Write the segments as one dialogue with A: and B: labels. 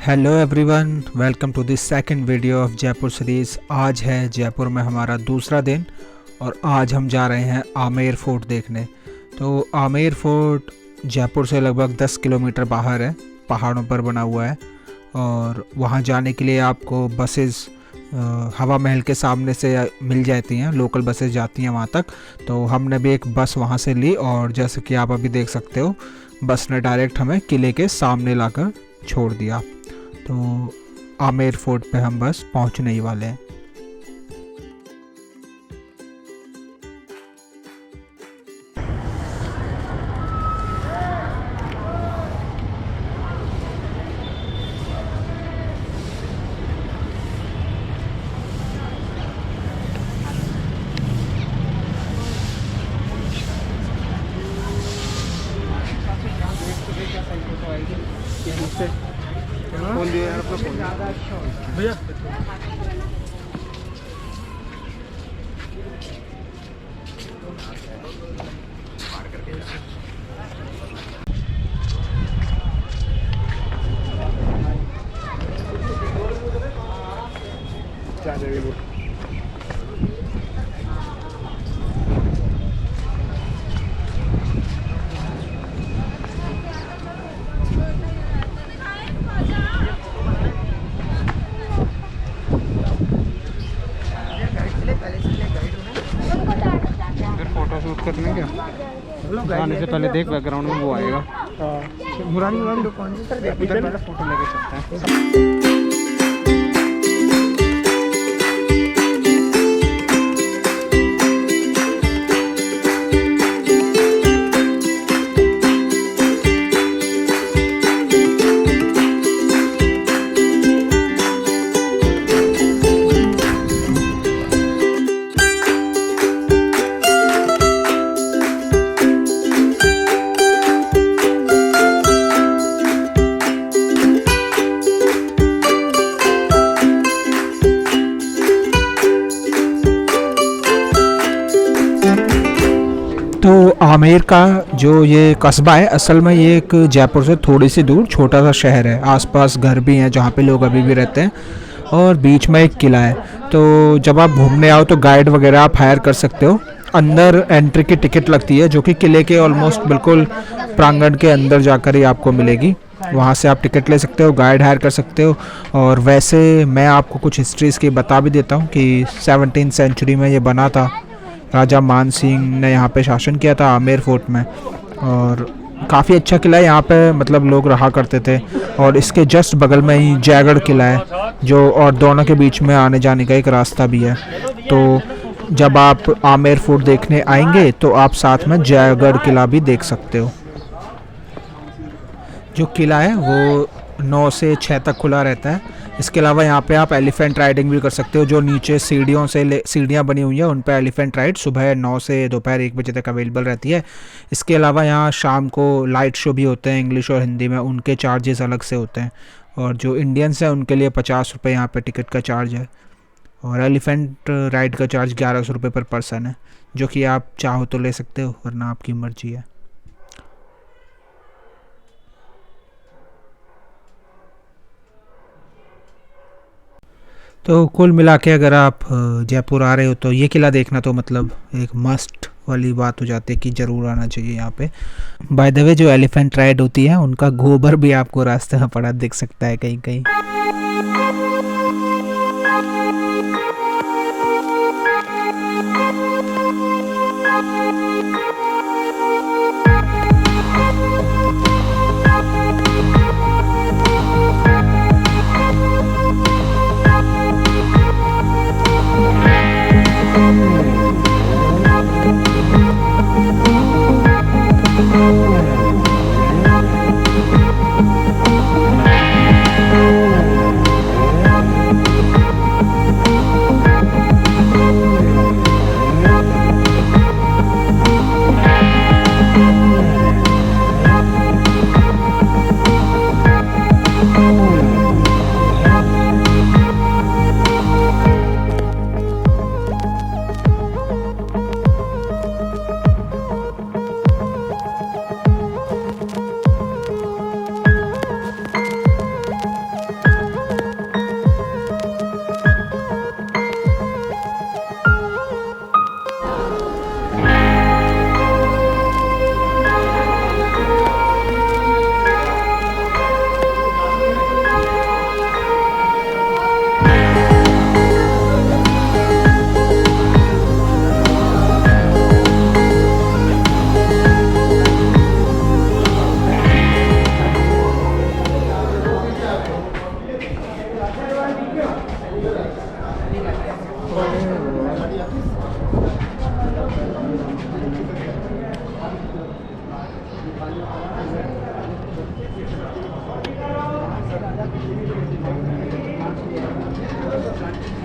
A: Hello everyone, welcome to this second video of Jaipur series. आज है जयपुर में हमारा दूसरा दिन और आज हम जा रहे हैं आमेर फोर्ट देखने। तो आमेर फोर्ट जयपुर से लगभग 10 किलोमीटर बाहर है, पहाड़ों पर बना हुआ है। और वहाँ जाने के लिए आपको बसेस हवा महल के सामने से मिल जाती हैं, लोकल बसेस जाती हैं वहाँ तक। तो हमने भी एक बस वहाँ से ली और जैसे कि आप अभी देख सकते हो, बस ने डायरेक्ट हमें किले के सामने लाकर छोड़ दिया। तो आमेर फोर्ट पे हम बस पहुंचने ही वाले हैं।
B: फोन दिया यार अपना फोन भैया। क्या देवी वो फोटो शूट करने क्या आने से पहले देख बैकग्राउंड में वो आएगा। मुरारी लोग कौन से सर पहले फोटो लेके चलते हैं।
A: तो आमेर का जो ये कस्बा है, असल में ये एक जयपुर से थोड़ी सी दूर छोटा सा शहर है। आसपास घर भी हैं जहाँ पे लोग अभी भी रहते हैं और बीच में एक किला है। तो जब आप घूमने आओ तो गाइड वगैरह आप हायर कर सकते हो। अंदर एंट्री की टिकट लगती है जो कि किले के ऑलमोस्ट बिल्कुल प्रांगण के अंदर जाकर ही आपको मिलेगी। वहाँ से आप टिकट ले सकते हो, गाइड हायर कर सकते हो। और वैसे मैं आपको कुछ हिस्ट्रीज़ की बता भी देता हूँ कि 17th सेंचुरी में ये बना था। राजा मान सिंह ने यहाँ पे शासन किया था आमेर फोर्ट में और काफ़ी अच्छा किला है। यहाँ पे मतलब लोग रहा करते थे। और इसके जस्ट बगल में ही जयगढ़ किला है जो, और दोनों के बीच में आने जाने का एक रास्ता भी है। तो जब आप आमेर फोर्ट देखने आएंगे तो आप साथ में जयगढ़ किला भी देख सकते हो। जो किला है वो 9 से 6 तक खुला रहता है। इसके अलावा यहाँ पे आप एलिफेंट राइडिंग भी कर सकते हो। जो नीचे सीढ़ियाँ बनी हुई हैं उन पे एलिफेंट राइड सुबह 9 से दोपहर 1 बजे तक अवेलेबल रहती है। इसके अलावा यहाँ शाम को लाइट शो भी होते हैं इंग्लिश और हिंदी में, उनके चार्जेस अलग से होते हैं। और जो इंडियंस हैं उनके लिए 50 रुपये यहाँ पे टिकट का चार्ज है। और एलिफेंट राइड का चार्ज 1100 रुपये पर पर्सन है, जो कि आप चाहो तो ले सकते हो वरना आपकी मर्जी है। तो कुल मिला के अगर आप जयपुर आ रहे हो तो ये किला देखना तो मतलब एक मस्ट वाली बात हो जाती है कि ज़रूर आना चाहिए यहाँ पे। बाय द वे, जो एलिफेंट राइड होती है उनका गोबर भी आपको रास्ते में पड़ा दिख सकता है कहीं कहीं।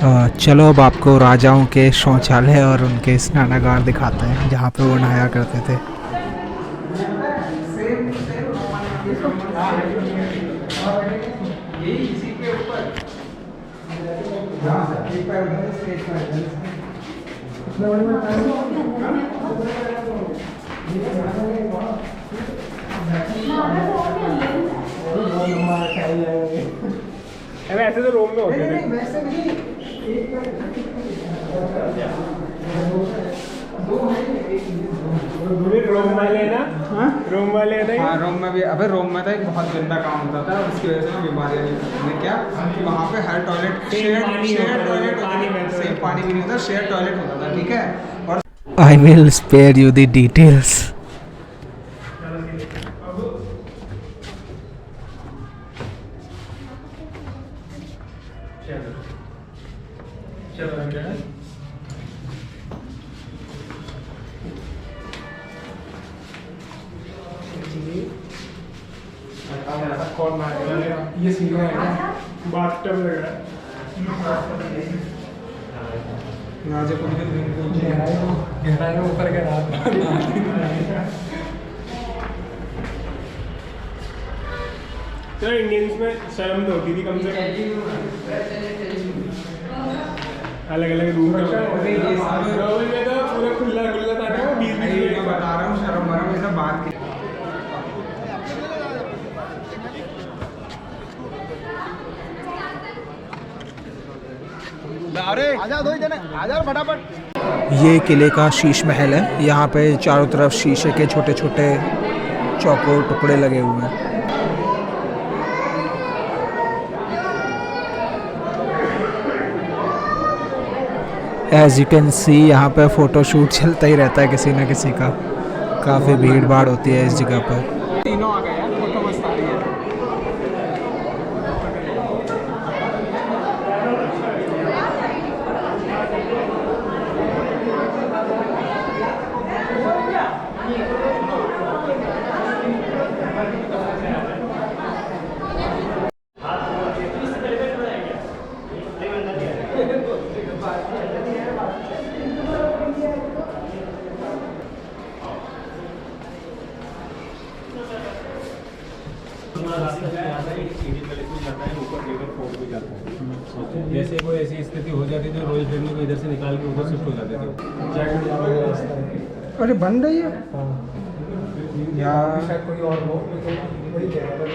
A: चलो अब आपको राजाओं के शौचालय और उनके स्नानागार दिखाते हैं जहाँ पे वो नहाया करते थे।
B: ऐसे तो रोम में होते थे। रोम वाले ना, रोम वाले है ना। हाँ रोम में भी, अबे रोम में तो एक बहुत गंदा काम होता था, उसकी वजह से बीमारियाँ नहीं क्या कि वहाँ पे हर टॉयलेट शेयर टॉयलेट सेम पानी भी नहीं होता, शेयर टॉयलेट होता था, ठीक है। और
A: I will spare you the details.
B: कौन ये सीधा है, बाथटब लग रहा है। गहराई में ऊपर के रात तो इंडियंस में शर्म तो होती थी कम से कम, अलग अलग रूम में तो पूरा खुला खुला था ना, 20 मिनट बता रहा हूँ, शर्म वरम ये सब बात की।
A: ये किले का शीश महल है। यहाँ पे चारों तरफ शीशे के छोटे छोटे चौकोर टुकड़े लगे हुए हैं। एज यू कैन सी यहाँ पे फ़ोटो शूट चलता ही रहता है किसी न किसी का। काफ़ी भीड़ भाड़ होती है इस जगह पर।
B: तीनों आ गए यार, फोटो मस्त आ रही है।
C: जैसे कोई ऐसी स्थिति हो जाती थी, रॉयल फैमिली को इधर से निकाल के उधर शिफ्ट हो जाते थे।
B: अरे बन रही है यार,
C: शायद कोई और हो, वही कह रहा था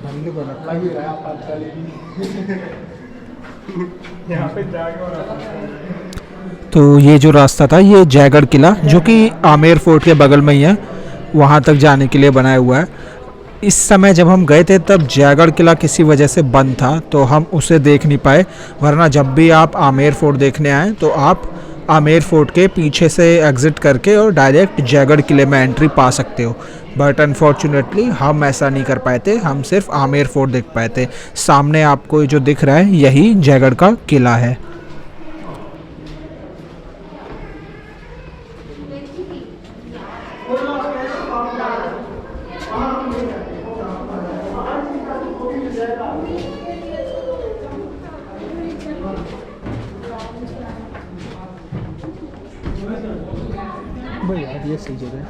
B: बंद को रखा ही रहा आपातकालीन यहाँ पे जाके।
A: तो ये जो रास्ता था ये जयगढ़ किला जो कि आमेर फोर्ट के बगल में ही है, वहाँ तक जाने के लिए बनाया हुआ है। इस समय जब हम गए थे तब जयगढ़ किला किसी वजह से बंद था तो हम उसे देख नहीं पाए, वरना जब भी आप आमेर फोर्ट देखने आए तो आप आमेर फोर्ट के पीछे से एग्ज़िट करके और डायरेक्ट जयगढ़ किले में एंट्री पा सकते हो। बट अनफॉर्चुनेटली हम ऐसा नहीं कर पाए थे, हम सिर्फ आमेर फोर्ट देख पाए थे। सामने आपको जो दिख रहा है यही जयगढ़ का किला है।
B: भाई यार ये सही जगह है।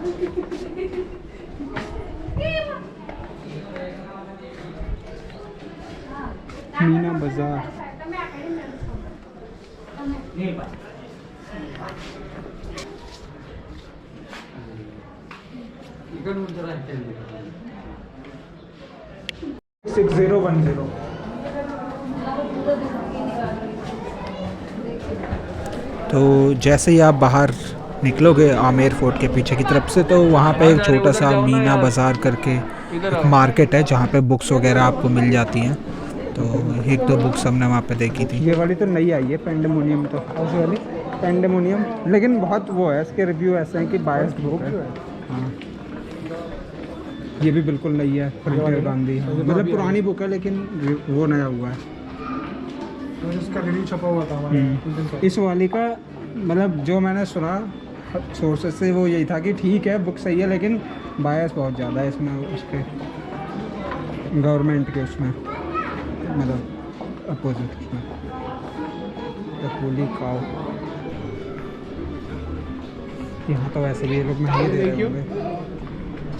B: मीना बाजार सिक्स 010।
A: तो जैसे ही आप बाहर निकलोगे आमेर फोर्ट के पीछे की तरफ से तो वहाँ पे एक छोटा सा मीना बाज़ार करके एक मार्केट है जहाँ पे बुक्स वगैरह आपको मिल जाती हैं। तो एक दो बुक्स हमने वहाँ पे देखी थी।
B: ये वाली तो नई आई है पेंडेमोनियम, तो ऐसी वाली पेंडेमोनियम, लेकिन बहुत वो है, इसके रिव्यू ऐसे हैं कि बायस्ड बुक है। हाँ ये भी बिल्कुल नई है, प्रिंटेड गांधी, मतलब पुरानी बुक है लेकिन वो नया हुआ है।
C: उसका रिव्यू छपा हुआ था
B: इस वाली का मतलब जो मैंने सुना सोर्सेस से वो यही था कि ठीक है बुक सही है लेकिन बायस बहुत ज़्यादा है इसमें उसके। गवर्नमेंट के उसमें, मतलब अपोजिट उसमें, द होली काउ। यहाँ तो वैसे भी ये लोग महंगे दे रहे होंगे।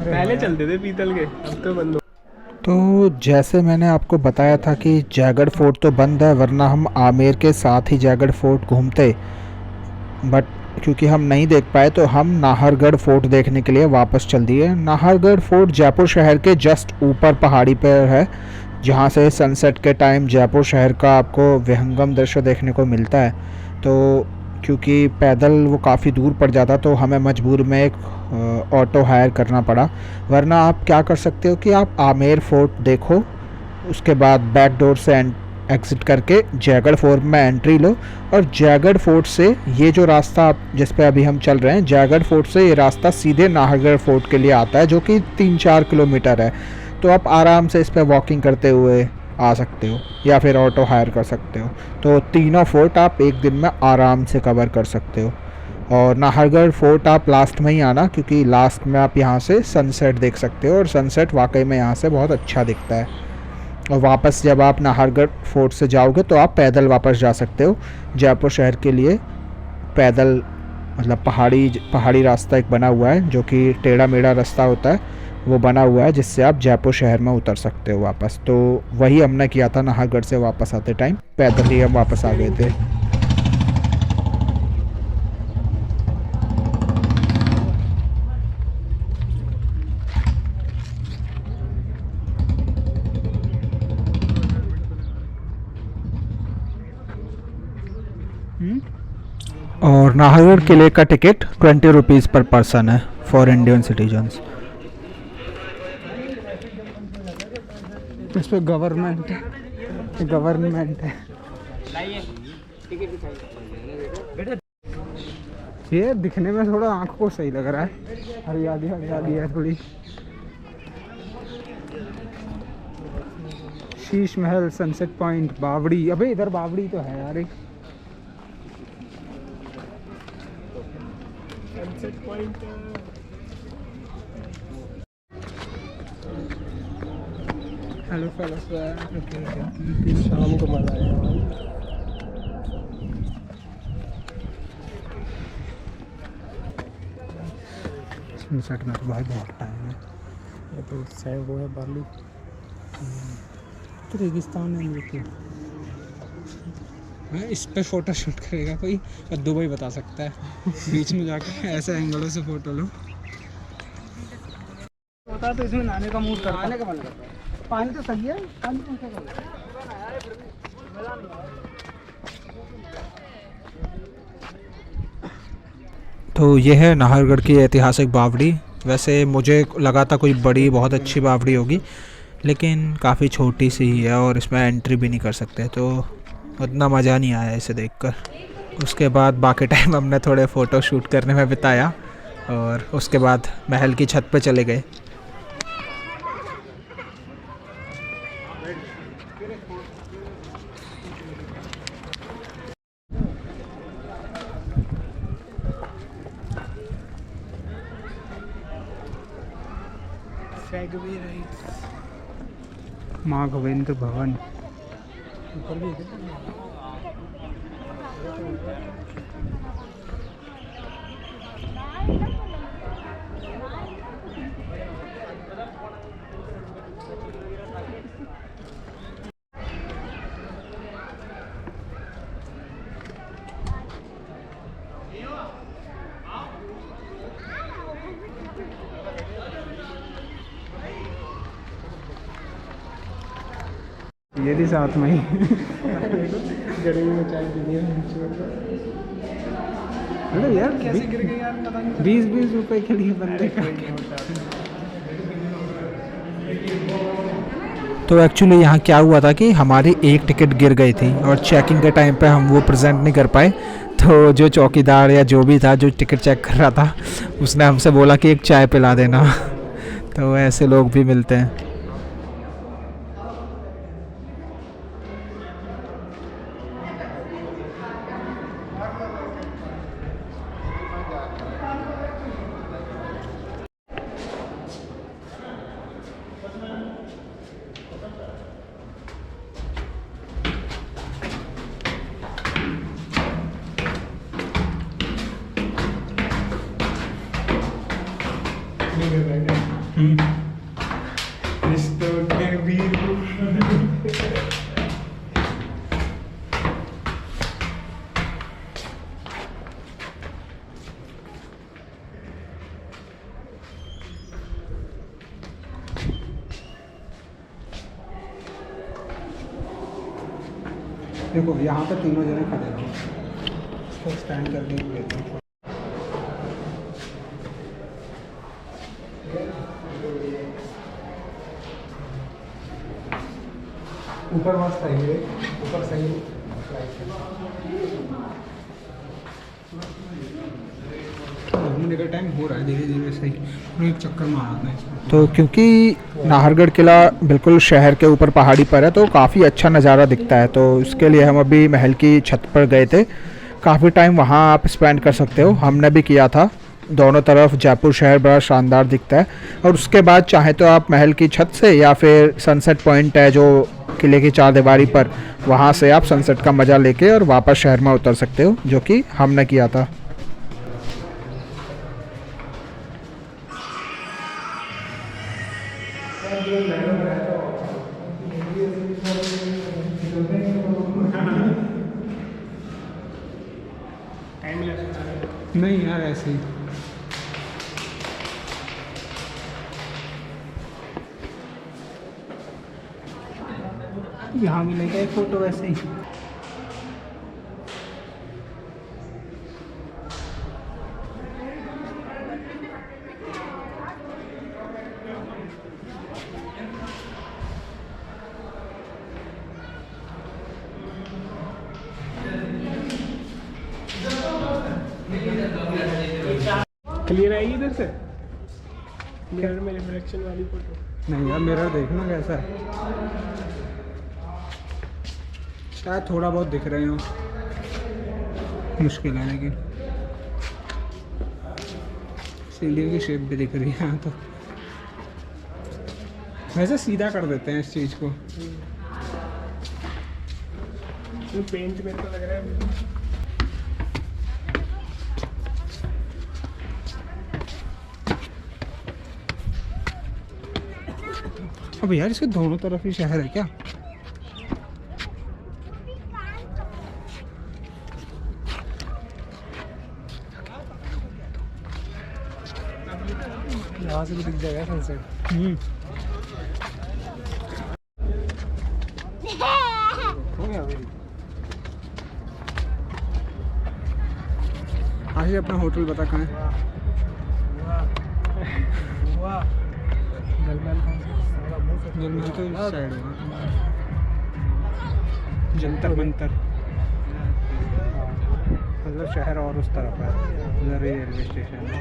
D: पहले चलते थे पीतल के, अब तो बंद हो।
A: तो जैसे मैंने आपको बताया था कि जयगढ़ फोर्ट तो बंद है, वरना हम आमेर के साथ ही जयगढ़ फोर्ट घूमते, बट क्योंकि हम नहीं देख पाए तो हम नाहरगढ़ फोर्ट देखने के लिए वापस चल दिए। नाहरगढ़ फोर्ट जयपुर शहर के जस्ट ऊपर पहाड़ी पर है, जहाँ से सनसेट के टाइम जयपुर शहर का आपको विहंगम दृश्य देखने को मिलता है। तो क्योंकि पैदल वो काफ़ी दूर पड़ जाता तो हमें मजबूर में एक ऑटो हायर करना पड़ा, वरना आप क्या कर सकते हो कि आप आमेर फोर्ट देखो, उसके बाद बैक डोर से एग्ज़िट करके जयगढ़ फोर्ट में एंट्री लो, और जयगढ़ फोर्ट से ये जो रास्ता आप जिस पे अभी हम चल रहे हैं, जयगढ़ फोर्ट से ये रास्ता सीधे नाहरगढ़ फोर्ट के लिए आता है, जो कि 3-4 किलोमीटर है। तो आप आराम से इस पे वॉकिंग करते हुए आ सकते हो या फिर ऑटो हायर कर सकते हो। तो तीनों फोर्ट आप एक दिन में आराम से कवर कर सकते हो। और नाहरगढ़ फोर्ट आप लास्ट में ही आना, क्योंकि लास्ट में आप यहाँ से सनसेट देख सकते हो, और सनसेट वाकई में यहाँ से बहुत अच्छा दिखता है। और वापस जब आप नाहरगढ़ फोर्ट से जाओगे तो आप पैदल वापस जा सकते हो जयपुर शहर के लिए। पैदल मतलब पहाड़ी रास्ता एक बना हुआ है, जो कि टेढ़ा मेढ़ा रास्ता होता है, वो बना हुआ है, जिससे आप जयपुर शहर में उतर सकते हो वापस। तो वही हमने किया था, नाहरगढ़ से वापस आते टाइम पैदल ही हम वापस आ गए थे। और नाहरगढ़ किले का टिकट 20 रुपीज़ पर पर्सन है फॉर इंडियन सिटीजन्स।
B: इस पे गवर्नमेंट है। ये दिखने में थोड़ा आँख को सही लग रहा है, हरियाली है थोड़ी। शीश महल, सनसेट पॉइंट, बावड़ी। अबे इधर बावड़ी तो है यार एक।
D: सनसेट पॉइंट
B: हेलो फेलोस,
D: शाम को मजा आएगा।
B: सनसेट में तो भाई बहुत टाइम है।
D: ये तो सैंड वो है बालू,
B: तो रेगिस्तान है ये तो। इस पे फ़ोटो शूट करेगा कोई और दुबई बता सकता है। बीच में जाके ऐसे एंगलों से फ़ोटो लो।
D: होता तो इसमें नहाने का मूड करता।
B: नहाने का मन करता है। पानी तो सही है, पानी कौन सा कम है?
A: तो ये है नाहरगढ़ की ऐतिहासिक बावड़ी। वैसे मुझे लगा था कोई बड़ी बहुत अच्छी बावड़ी होगी, लेकिन काफ़ी छोटी सी ही है और इसमें एंट्री भी नहीं कर सकते, तो उतना मज़ा नहीं आया इसे देखकर। उसके बाद बाकी टाइम हमने थोड़े फ़ोटो शूट करने में बिताया, और उसके बाद महल की छत पे चले गए।
B: माघवेंद्र भवन। ये भी साथ में ही
D: गर्मी में चाय पीनी है।
B: मतलब यार
D: कैसे गिर गई यार, पता नहीं।
B: 20-20 रुपए के लिए बंदे का।
A: तो एक्चुअली यहाँ क्या हुआ था कि हमारी एक टिकट गिर गई थी, और चेकिंग के टाइम पे हम वो प्रेजेंट नहीं कर पाए। तो जो चौकीदार या जो भी था जो टिकट चेक कर रहा था, उसने हमसे बोला कि एक चाय पिला देना। तो ऐसे लोग भी मिलते हैं।
B: नहीं कर रहा रिश्तों के वीर। देखो यहाँ पे तीनों जने खड़े हैं, इसको स्टैंड करके लेते हैं। ऊपर मस्त है, ऊपर सही घूमने का टाइम हो रहा है धीरे धीरे सही, एक चक्कर मारना है इसमें।
A: तो क्योंकि नाहरगढ़ किला बिल्कुल शहर के ऊपर पहाड़ी पर है तो काफ़ी अच्छा नज़ारा दिखता है, तो इसके लिए हम अभी महल की छत पर गए थे। काफ़ी टाइम वहाँ आप स्पेंड कर सकते हो, हमने भी किया था। दोनों तरफ जयपुर शहर बड़ा शानदार दिखता है, और उसके बाद चाहे तो आप महल की छत से या फिर सनसेट पॉइंट है जो किले की चारदीवारी पर, वहाँ से आप सनसेट का मज़ा लेके और वापस शहर में उतर सकते हो, जो कि हमने किया था।
B: नहीं यार ऐसे ही यहाँ भी लेके एक फोटो वैसे ही। क्लियर आएगी इधर से, मिरर में रिफ्लेक्शन वाली फोटो। नहीं यार मिरर देखना कैसा है, शायद थोड़ा बहुत दिख रहे हो, मुश्किल है लेकिन सीढ़ी की शेप भी दिख रही है यहाँ तो। वैसे सीधा कर देते हैं इस चीज़ को, पेंट में तो लग रहा है। अब यार इसके दोनों तरफ ही शहर है क्या? यहाँ से भी दिख जाएगा सनसेट। हो गया भाई। आइए अपना होटल बता कहाँ है? जलमहल तो इस साइड होगा, जंतर मंतर मतलब शहर और उस तरफ है, उधर रेलवे स्टेशन है।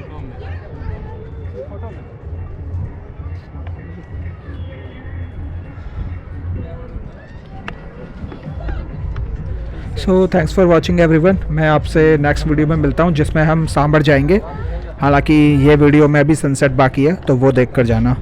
A: So thanks for watching everyone. मैं आपसे नेक्स्ट वीडियो में मिलता हूँ जिसमें हम सांभर जाएंगे। हालांकि ये वीडियो में अभी सनसेट बाकी है तो वो देख कर जाना।